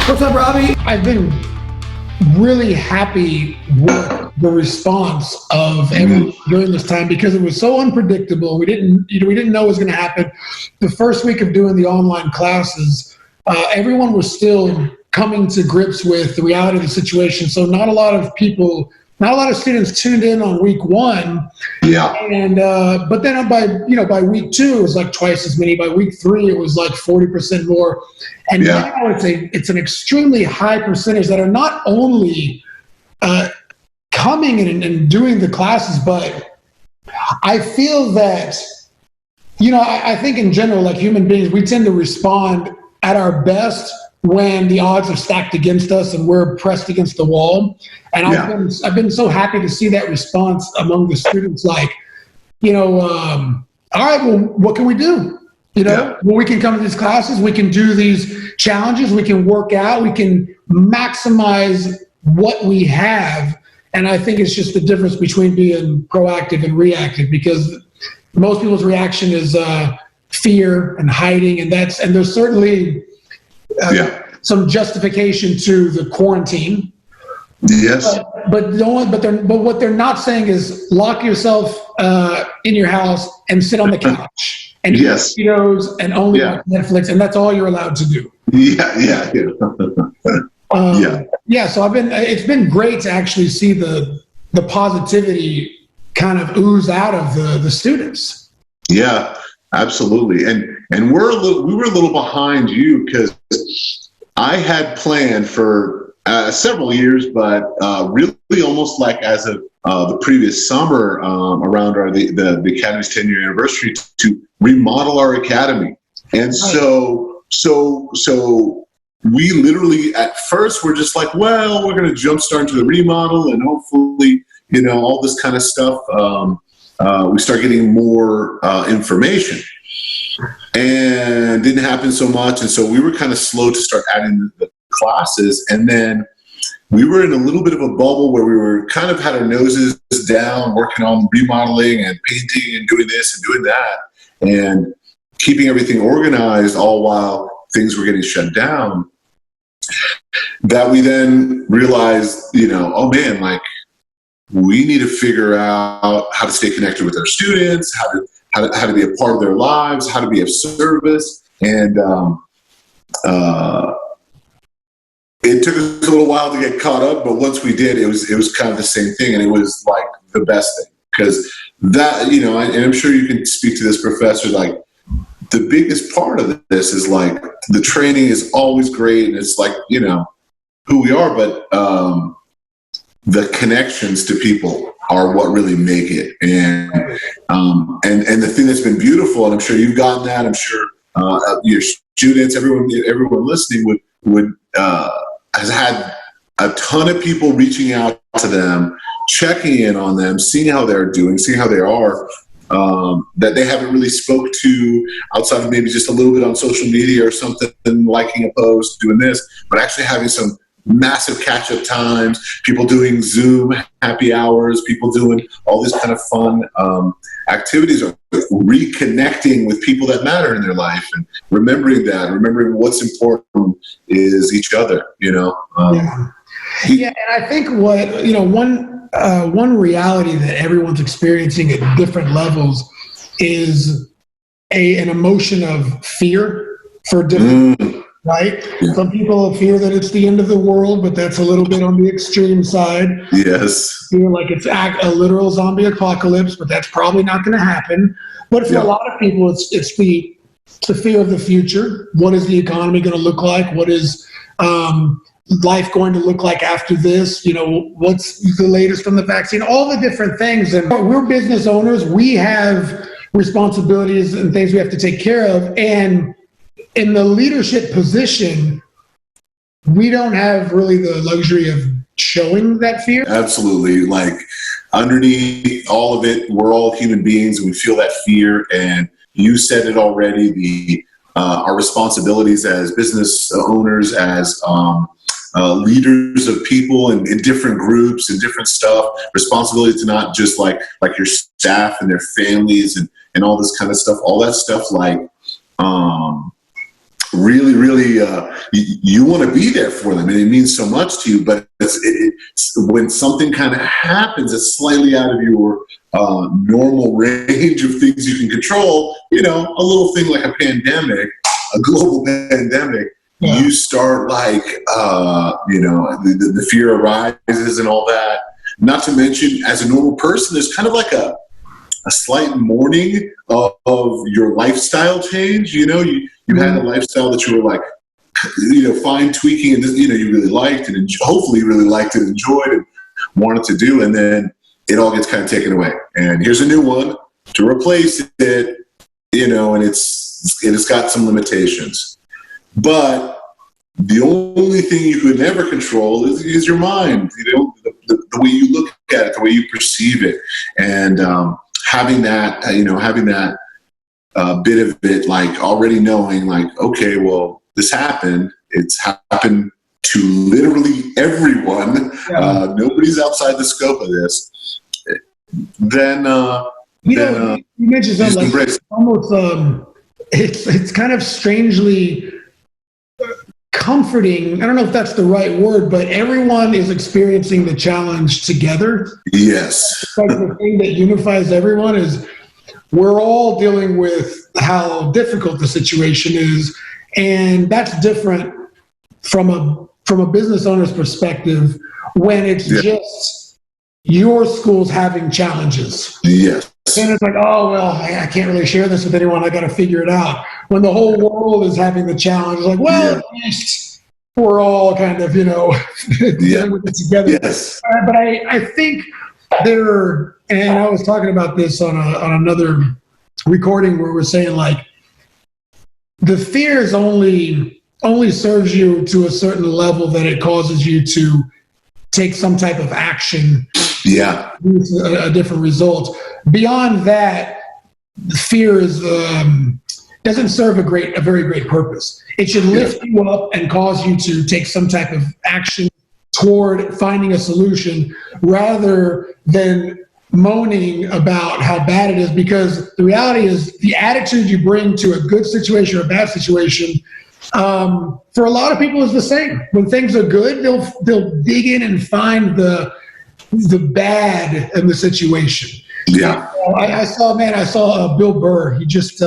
What's up, Robby? I've been really happy with the response of everyone during this time because it was so unpredictable. We didn't know what was going to happen. The first week of doing the online classes, everyone was still coming to grips with the reality of the situation. So not a lot of students tuned in on week one. Yeah. And but then by week two it was like twice as many. By week three it was like 40% more. And now it's an extremely high percentage that are not only coming and doing the classes, but I feel that, I think in general, like human beings, we tend to respond at our best when the odds are stacked against us and we're pressed against the wall. And I've been so happy to see that response among the students, like, all right, well, what can we do? Well, we can come to these classes, we can do these challenges, we can work out, we can maximize what we have. And I think it's just the difference between being proactive and reactive, because most people's reaction is fear and hiding, and there's certainly some justification to the quarantine. Yes. But what they're not saying is lock yourself in your house and sit on the couch and eat Cheetos and only watch Netflix, and that's all you're allowed to do. So it's been great to actually see the positivity kind of ooze out of the students. Yeah, absolutely. And we were a little behind you because I had planned for several years, but really almost like as of the previous summer, around the Academy's 10-year anniversary, to remodel our Academy. And so we literally at first were just like, well, we're going to jumpstart into the remodel and hopefully, all this kind of stuff. We start getting more information, and didn't happen so much. And so we were kind of slow to start adding the classes. And then we were in a little bit of a bubble where we were kind of had our noses down, working on remodeling and painting and doing this and doing that and keeping everything organized, all while things were getting shut down. That we then realized, oh man, like we need to figure out how to stay connected with our students, how to be a part of their lives, how to be of service. And it took us a little while to get caught up, but once we did, it was kind of the same thing, and it was like the best thing, because that, and I'm sure you can speak to this, Professor, like the biggest part of this is like the training is always great, and it's like, who we are, but the connections to people are what really make it. And the thing that's been beautiful, and I'm sure you've gotten that, I'm sure your students, everyone listening would has had a ton of people reaching out to them, checking in on them, seeing how they're doing, seeing how they are, that they haven't really spoke to outside of maybe just a little bit on social media or something, liking a post, doing this, but actually having some massive catch-up times, people doing Zoom happy hours, people doing all these kind of fun activities, or reconnecting with people that matter in their life, and remembering what's important is each other, And I think one reality that everyone's experiencing at different levels is an emotion of fear for different right? Yeah. Some people fear that it's the end of the world, but that's a little bit on the extreme side. Yes. Feel like it's a literal zombie apocalypse, but that's probably not going to happen. But for a lot of people, it's the fear of the future. What is the economy going to look like? What is life going to look like after this? What's the latest from the vaccine? All the different things. And we're business owners. We have responsibilities and things we have to take care of. And in the leadership position, we don't have really the luxury of showing that fear. Absolutely. Like underneath all of it, we're all human beings and we feel that fear. And you said it already, our responsibilities as business owners, as leaders of people in different groups and different stuff, responsibility to not just like your staff and their families and all this kind of stuff, all that stuff, like really, really, you want to be there for them, and it means so much to you. But it's when something kind of happens that's slightly out of your normal range of things you can control, a little thing like a pandemic, a global pandemic, you start like, the fear arises and all that. Not to mention, as a normal person, there's kind of like a slight mourning of your lifestyle change. You had a lifestyle that you were like, fine tweaking, and you really liked and hopefully you really liked and enjoyed and wanted to do, and then it all gets kind of taken away. And here's a new one to replace it, and it's got some limitations. But the only thing you could never control is your mind. The way you look at it, the way you perceive it, and having that, bit of it, like already knowing, like, okay, well, this happened. It's happened to literally everyone. Yeah. Nobody's outside the scope of this. Then, you mentioned something like almost. It's kind of strangely comforting. I don't know if that's the right word, but everyone is experiencing the challenge together. Yes. It's like the thing that unifies everyone is we're all dealing with how difficult the situation is, and that's different from a business owner's perspective when it's just your school's having challenges. Yes. And it's like, oh, well, I can't really share this with anyone. I got to figure it out. When the whole world is having the challenge, it's like, well, at least we're all kind of, dealing with it together. Yes. But I think and I was talking about this on another recording where we're saying, like, the fear is only serves you to a certain level that it causes you to take some type of action. Yeah. A different result. Beyond that, fear doesn't serve a very great purpose. It should lift you up and cause you to take some type of action toward finding a solution rather than moaning about how bad it is, because the reality is the attitude you bring to a good situation or a bad situation, for a lot of people, is the same. When things are good, they'll dig in and find the bad in the situation. Yeah. I saw Bill Burr. He just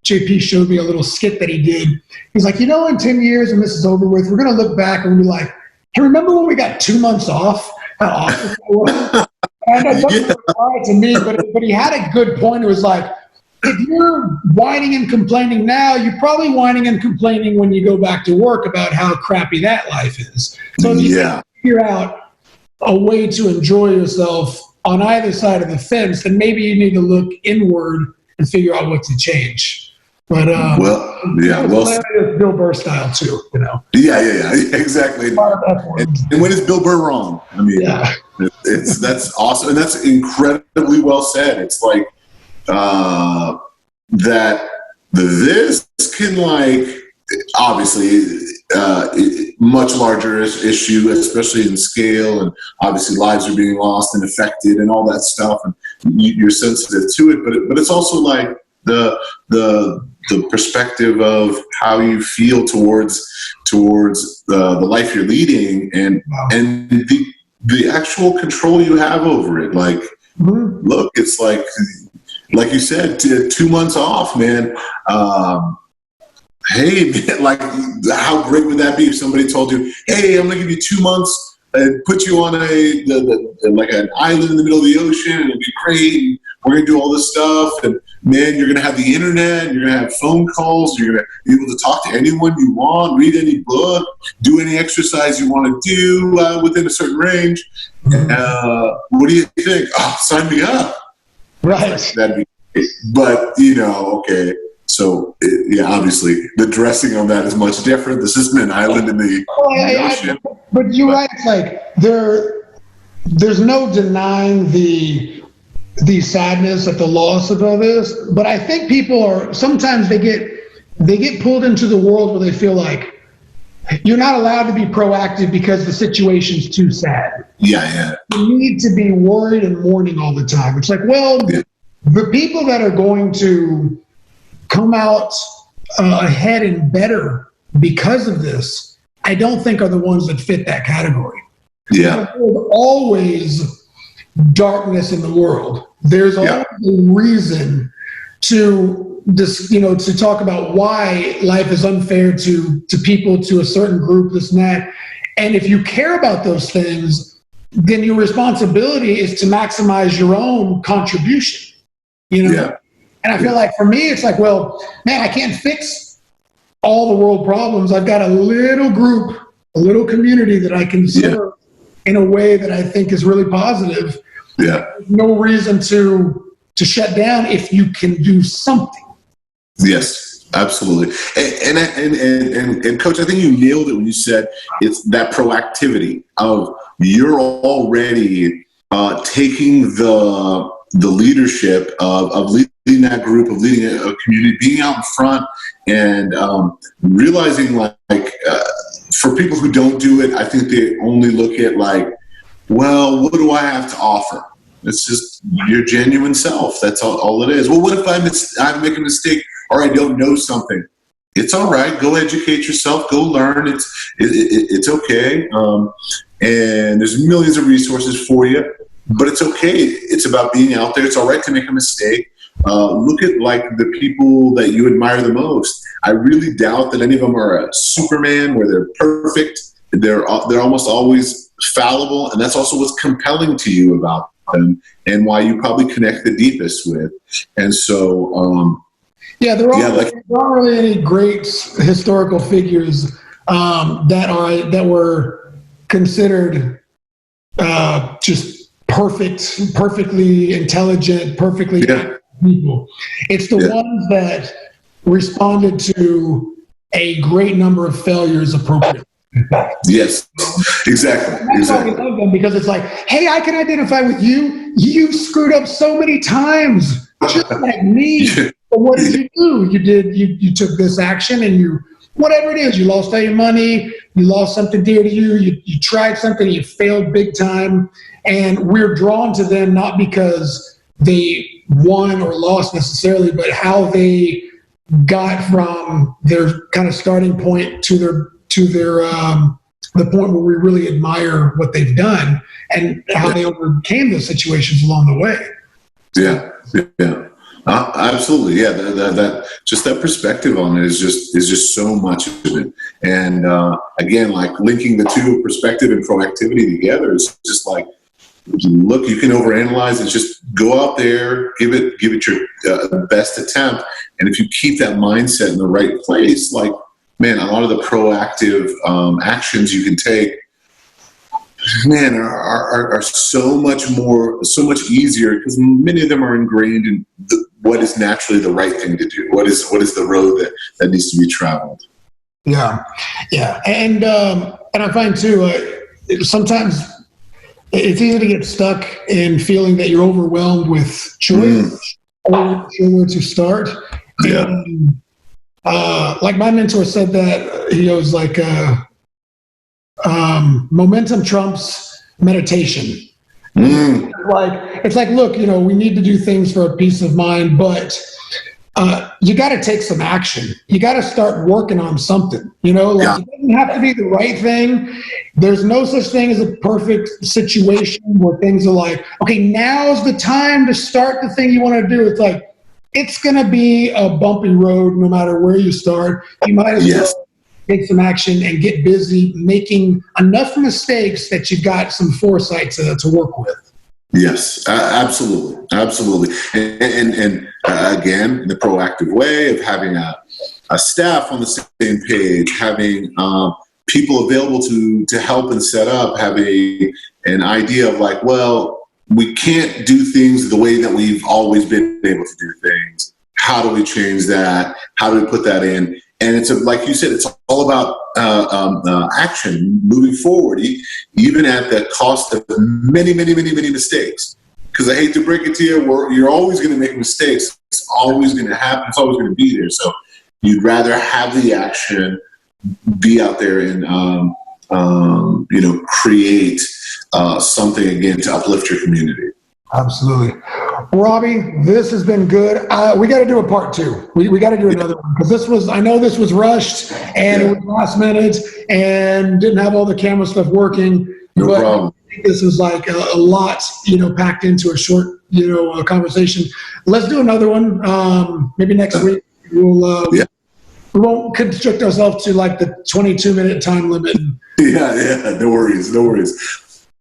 JP showed me a little skit that he did. He's like, in 10 years when this is over with, we're going to look back and be like, hey, remember when we got 2 months off? How awesome that was? And that doesn't apply to me, but he had a good point. It was like, if you're whining and complaining now, you're probably whining and complaining when you go back to work about how crappy that life is. So if you can figure out a way to enjoy yourself on either side of the fence, then maybe you need to look inward and figure out what to change. But Bill Burr style too, Yeah, exactly. And when is Bill Burr wrong? I mean, that's awesome, and that's incredibly well said. It's like that. This can, like, obviously much larger issue, especially in scale, and obviously lives are being lost and affected and all that stuff, and you're sensitive to it. But it's also like the perspective of how you feel towards the life you're leading, and the actual control you have over it. Like, look, it's like you said, 2 months off, man. Hey, man, like, how great would that be if somebody told you, hey, I'm gonna give you 2 months and put you on like an island in the middle of the ocean, and it'll be great, and we're gonna do all this stuff, and man, you're gonna have the internet, and you're gonna have phone calls, you're gonna be able to talk to anyone you want, read any book, do any exercise you want to do within a certain range. What do you think? Oh, sign me up. Right. That'd be great. But okay. So, obviously, the dressing on that is much different. This isn't an island in the ocean. But you're right. It's like there's no denying the sadness at the loss of all this. But I think people sometimes they get pulled into the world where they feel like you're not allowed to be proactive because the situation's too sad. Yeah. You need to be worried and mourning all the time. It's like, well, the people that are going to come out ahead and better because of this, I don't think are the ones that fit that category. Yeah. There's always darkness in the world. There's always a reason to this, to talk about why life is unfair to people, to a certain group, this and that. And if you care about those things, then your responsibility is to maximize your own contribution. Yeah. And I feel like for me, it's like, well, man, I can't fix all the world problems. I've got a little group, a little community that I can serve in a way that I think is really positive. Yeah. There's no reason to shut down if you can do something. Yes, absolutely. And Coach, I think you nailed it when you said it's that proactivity of you're already taking the leadership of leading that group, of leading a community, being out in front, and realizing for people who don't do it, I think they only look at well, what do I have to offer? It's just your genuine self. That's all it is. Well, what if I make a mistake or I don't know something? It's all right. Go educate yourself. Go learn. It's okay. And there's millions of resources for you, but it's okay. It's about being out there. It's all right to make a mistake. Look at the people that you admire the most. I really doubt that any of them are a Superman where they're perfect. They're almost always fallible, and that's also what's compelling to you about them and why you probably connect the deepest with. And so, there aren't really any great historical figures that were considered just perfectly intelligent, perfectly people. It's the ones that responded to a great number of failures appropriately. Yes, exactly. That's why we love them, because it's like, hey, I can identify with you. You screwed up so many times, just like me. But what did you do? You took this action, and whatever it is, you lost all your money, you lost something dear to you, you tried something, you failed big time. And we're drawn to them not because they won or lost necessarily, but how they got from their kind of starting point to their the point where we really admire what they've done and how they overcame those situations along the way. Yeah. Absolutely. Yeah. That perspective on it is just so much of it. And again, linking the two, perspective and proactivity together, is just look, you can overanalyze and just go out there, give it your best attempt. And if you keep that mindset in the right place, man, a lot of the proactive actions you can take, man, are so much easier, because many of them are ingrained in what is naturally the right thing to do. What is the road that needs to be traveled? Yeah. And I find too, sometimes it's easy to get stuck in feeling that you're overwhelmed with choice or where to start. Yeah. And, my mentor said that, he goes momentum trumps meditation. It's like, look, we need to do things for a peace of mind, but you got to take some action. You got to start working on something, It doesn't have to be the right thing. There's no such thing as a perfect situation where things are okay, now's the time to start the thing you want to do. It's it's going to be a bumpy road no matter where you start. You might as well take some action and get busy making enough mistakes that you've got some foresight to work with. Yes, absolutely. And again, the proactive way of having a staff on the same page, having people available to help and set up, have an idea of well, we can't do things the way that we've always been able to do things. How do we change that? How do we put that in? And it's like you said, it's all about action, moving forward, even at the cost of many, many, many, many mistakes. Because I hate to break it to you, you're always going to make mistakes. It's always going to happen. It's always going to be there. So you'd rather have the action, be out there and create something again to uplift your community. Absolutely. Robby, this has been good. We got to do a part 2. We got to do another one because I know this was rushed and it was last minute and didn't have all the camera stuff working. No problem. I think this was like a lot, packed into a short, conversation. Let's do another one. Maybe next week. We won't constrict ourselves to like the 22-minute time limit. Yeah. No worries.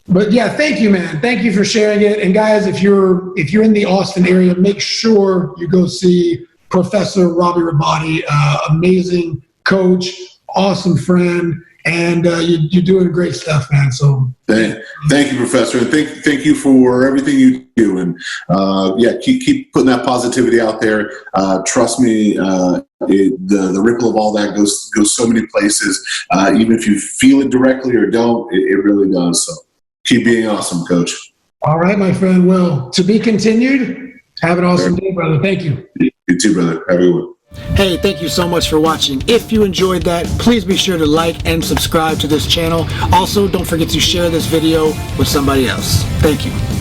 But yeah, thank you, man. Thank you for sharing it. And guys, if you're in the Austin area, make sure you go see Professor Robby Rabadi. Amazing coach, awesome friend, and you're doing great stuff, man. So thank you, Professor, and thank you for everything you do. And keep putting that positivity out there. Trust me, the ripple of all that goes so many places. Even if you feel it directly or don't, it really does. So. Keep being awesome, Coach. All right, my friend. Well, to be continued. Have an awesome day, brother. Thank you. You too, brother. Have a good one. Hey, thank you so much for watching. If you enjoyed that, please be sure to like and subscribe to this channel. Also, don't forget to share this video with somebody else. Thank you.